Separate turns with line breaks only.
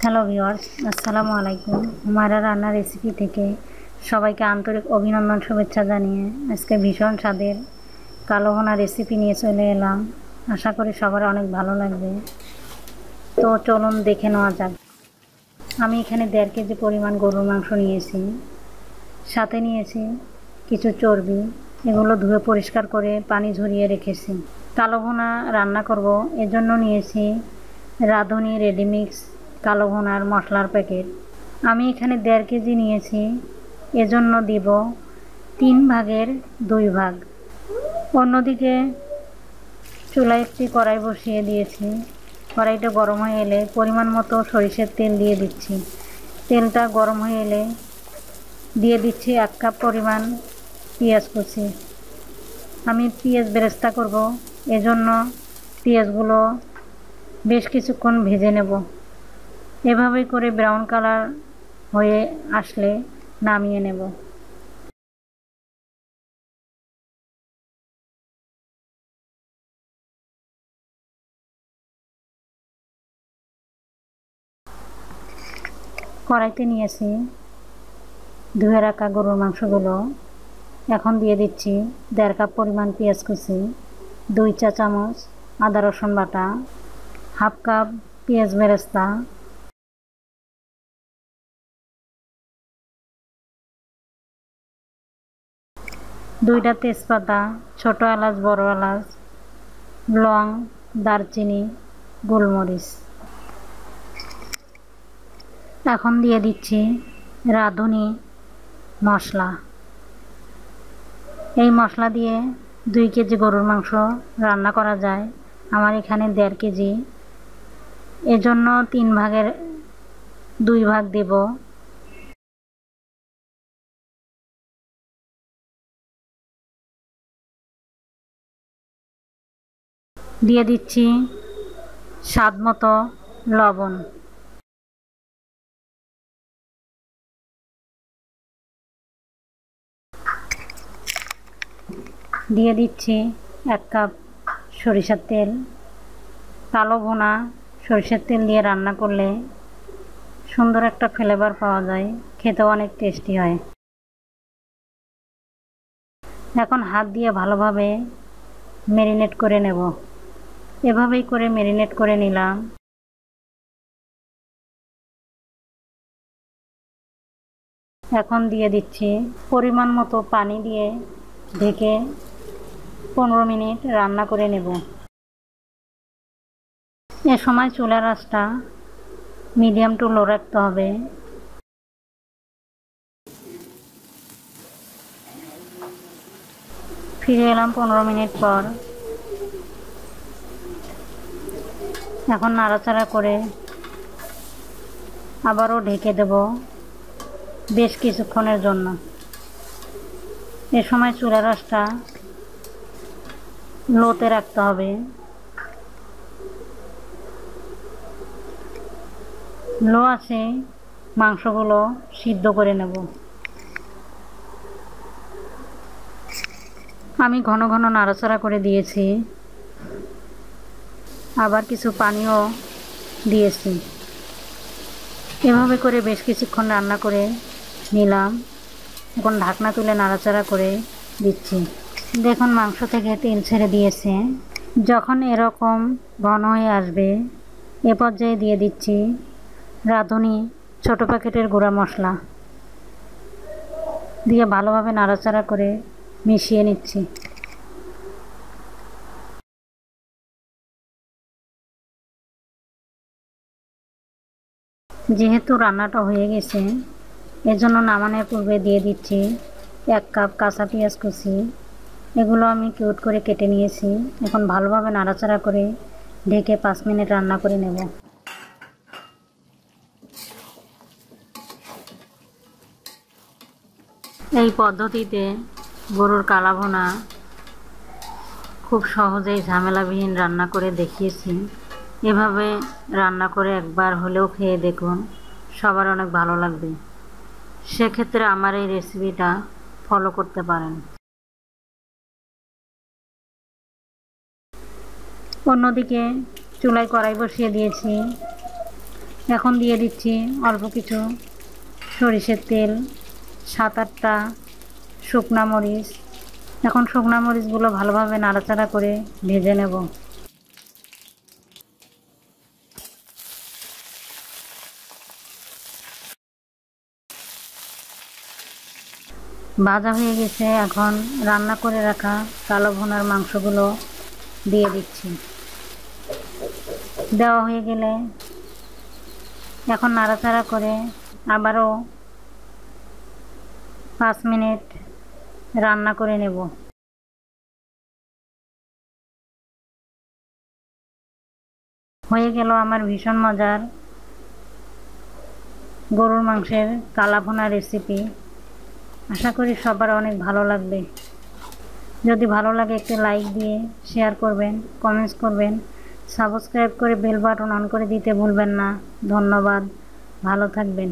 Hello viewers, আসসালামু আলাইকুম। হুমায়রা রান্নার রেসিপি থেকে সবাইকে আন্তরিক অভিনন্দন, শুভেচ্ছা জানিয়ে আজকে ভীষণ স্বাদের কালো ভুনা রেসিপি নিয়ে চলে এলাম। আশা করি সবার অনেক ভালো লাগবে। তো চলুন দেখে নেওয়া যাক। আমি এখানে 1.5 কেজি পরিমাণ গরুর মাংস নিয়েছি, সাথে নিয়েছি কিছু চর্বি। এগুলো ধুয়ে পরিষ্কার করে পানি ঝরিয়ে রেখেছি। কালো ভুনা রান্না করব, এজন্য নিয়েছি রাঁধুনি রেডিমিক্স কালো ভুনার মশলার প্যাকেট। আমি এখানে 1.5 কেজি নিয়েছি, এজন্য দিব 3 ভাগের 2 ভাগ। অন্যদিকে চুলায় একটি কড়াই বসিয়ে দিয়েছি। কড়াইটা গরম হয়ে এলে পরিমাণ মতো সরিষার তেল দিয়ে দিচ্ছি। তেলটা গরম হয়ে এলে দিয়ে দিচ্ছি 1 কাপ পরিমাণ পেঁয়াজ কুচি। আমি পেঁয়াজ বেরেস্তা করব, এজন্য পেঁয়াজগুলো বেশ কিছুক্ষণ ভেজে নেব। এভাবে করে ব্রাউন কালার হয়ে আসলে নামিয়ে নেব। কড়াইতে নিয়েছি ধুয়ে রাখা গরুর মাংসগুলো। এখন দিয়ে দিচ্ছি 1.5 কাপ পরিমাণ পেঁয়াজ কুচি, 2 চা চামচ আদা রসুন বাটা, 1/2 কাপ পেঁয়াজ বেরেস্তা, 2টা তেজপাতা, ছোট এলাচ, বড় এলাচ, লং, দারচিনি, গোলমরিচ। এখন দিয়ে দিচ্ছি রাঁধুনি মশলা। এই মশলা দিয়ে 2 কেজি গরুর মাংস রান্না করা যায়। আমার এখানে 1.5 কেজি, এজন্য 3 ভাগের 2 ভাগ দেব। দিয়ে দিচ্ছি স্বাদ মতো লবণ। দিয়ে দিচ্ছি 1 কাপ সরিষার তেল। কালো ভুনা সরিষার তেল দিয়ে রান্না করলে সুন্দর একটা ফ্লেভার পাওয়া যায়, খেতেও অনেক টেস্টি হয়। এখন হাত দিয়ে ভালোভাবে ম্যারিনেট করে নেব। এভাবেই করে ম্যারিনেট করে নিলাম। এখন দিয়ে দিচ্ছি পরিমাণ মতো পানি দিয়ে ঢেকে 15 মিনিট রান্না করে নেব। এ সময় চুলার আঁচটা মিডিয়াম টু লো রাখতে হবে। ফিরে এলাম 15 মিনিট পর। এখন নাড়াচাড়া করে আবারও ঢেকে দেব বেশ কিছুক্ষণের জন্য। এ সময় চুলার আঁচটা লোতে রাখতে হবে। লো আছে মাংসগুলো সিদ্ধ করে নেব। আমি ঘন ঘন নাড়াচাড়া করে দিয়েছি, আবার কিছু পানিও দিয়েছি। এভাবে করে বেশ কিছুক্ষণ রান্না করে নিলাম। এখন ঢাকনা তুলে নাড়াচাড়া করে দিচ্ছি। দেখুন মাংস থেকে তেল ছেড়ে দিয়েছে। যখন এরকম ঘন হয়ে আসবে এ পর্যায়ে দিয়ে দিচ্ছি রাঁধুনি ছোট প্যাকেটের গুঁড়া মশলা দিয়ে ভালোভাবে নাড়াচাড়া করে মিশিয়ে নিচ্ছি। যেহেতু রান্নাটা হয়ে গেছে, এজন্য নামানোর পূর্বে দিয়ে দিচ্ছি 1 কাপ কাঁচা পেঁয়াজ কুচি। এগুলো আমি কিউট করে কেটে নিয়েছি। এখন ভালোভাবে নাড়াচাড়া করে ঢেকে 5 মিনিট রান্না করে নেব। এই পদ্ধতিতে গরুর কালা ভুনা খুব সহজেই ঝামেলাবিহীন রান্না করে দেখিয়েছি। এভাবে রান্না করে একবার হলেও খেয়ে দেখুন, সবার অনেক ভালো লাগবে। সেক্ষেত্রে আমার এই রেসিপিটা ফলো করতে পারেন। অন্যদিকে চুলায় কড়াই বসিয়ে দিয়েছি। এখন দিয়ে দিচ্ছি অল্প কিছু সরিষার তেল, 7-8টা শুকনা মরিচ। এখন শুকনা মরিচগুলো ভালোভাবে নাড়াচাড়া করে ভেজে নেব। ভাজা হয়ে গেছে, এখন রান্না করে রাখা কালো ভুনার মাংসগুলো দিয়ে দিচ্ছি। দেওয়া হয়ে গেলে এখন নাড়াচাড়া করে আবারও 5 মিনিট রান্না করে নেব। হয়ে গেল আমার ভীষণ মজার গরুর মাংসের কালা ভুনা রেসিপি। আশা করি সবার অনেক ভালো লাগবে। যদি ভালো লাগে একটু লাইক দিয়ে শেয়ার করবেন, কমেন্টস করবেন, সাবস্ক্রাইব করে বেল বাটন অন করে দিতে ভুলবেন না। ধন্যবাদ, ভালো থাকবেন।